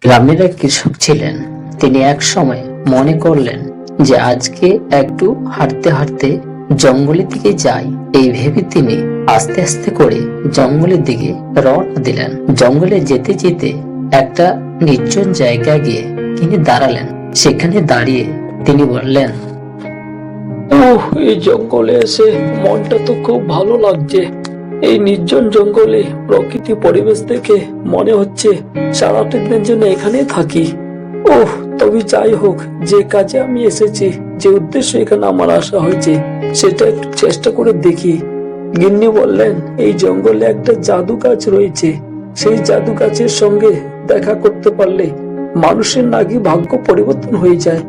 গ্রামের এক কৃষক ছিলেন। তিনি এক সময় মনে করলেন যে আজকে একটু হাঁটতে হাঁটতে জঙ্গলের দিকে যাই। এই ভেবে তিনি আস্তে আস্তে করে জঙ্গলের দিকে রওনা দিলেন। জঙ্গলে যেতে যেতে একটা নির্জন জায়গায় গিয়ে তিনি দাঁড়ালেন। সেখানে দাঁড়িয়ে তিনি বললেন, ওহ, এই জঙ্গলে এসে মনটা তো খুব ভালো লাগছে। এই নির্জন জঙ্গলে প্রকৃতি পরিবেশ দেখে মনে হচ্ছে সারাটা দিনের জন্য এখানেই থাকি। ওহ, তবে যাই হোক, যে কাজে আমি এসেছি, যে উদ্দেশ্য এখানে আমার আসা হয়েছে, সেটা একটু চেষ্টা করে দেখি। গিন্নি বললেন, এই জঙ্গলে একটা জাদু গাছ রয়েছে। সেই জাদু গাছের সঙ্গে দেখা করতে পারলে মানুষের নাকি ভাগ্য পরিবর্তন হয়ে যায়।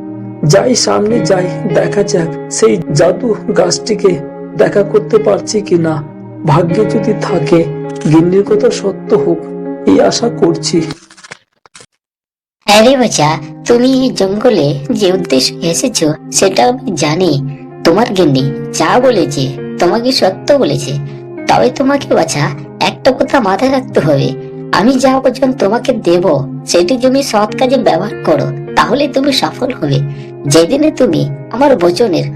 যাই, সামনে যাই, দেখা যাক সেই জাদু গাছটিকে দেখা করতে পারছি কিনা। ভাগ্যে যদি থাকে, গিন্নির কথা সত্য হোক, এই আশা করছি। আরে বাচ্চা, তুমি এই জঙ্গলে যে উদ্দেশ্যে এসেছো সেটা আমি জানি। তোমার গিন্নি যা বলেছে তোমাকে সত্য বলেছে। তবে তোমাকে বাচ্চা একটা কথা মাথায় রাখতে হবে, আমি যা বচন তোমাকে দেব সেটি তুমি সৎ কাজে ব্যবহার করো, তাহলে তুমি সফল হবে। যেদিনে তুমি আমার বচনের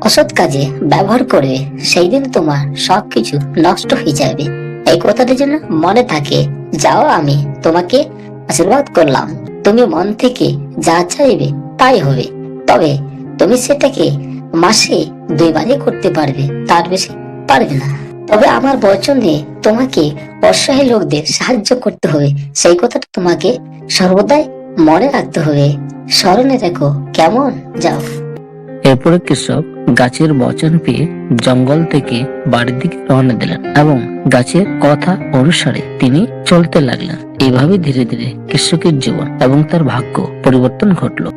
অসৎ কাজে ব্যবহার করবে, সেই দিন তোমার সবকিছু নষ্ট হয়ে যাবে। এই কথাটা যেন মনে থাকে। যাও, আমি তোমাকে আশীর্বাদ করলাম। তুমি মন থেকে যা চাইবে তাই হবে। তবে তুমি সেটাকে মাসে 2 বারই করতে পারবে, তার বেশি পারবে না। তবে আমার বচনে তোমাকে অসহায় লোকদের সাহায্য করতে হবে, সেই কথাটা তোমাকে সর্বদাই মনে রাখতে হবে। স্মরণে রেখো, কেমন? যাও। এরপরে কৃষক গাছের বচন পেয়ে জঙ্গল থেকে বাড়ির দিকে রওনা দিলেন এবং গাছের কথা অনুসারে তিনি চলতে লাগলেন। এইভাবে ধীরে ধীরে কৃষকের জীবন এবং তার ভাগ্য পরিবর্তন ঘটলো।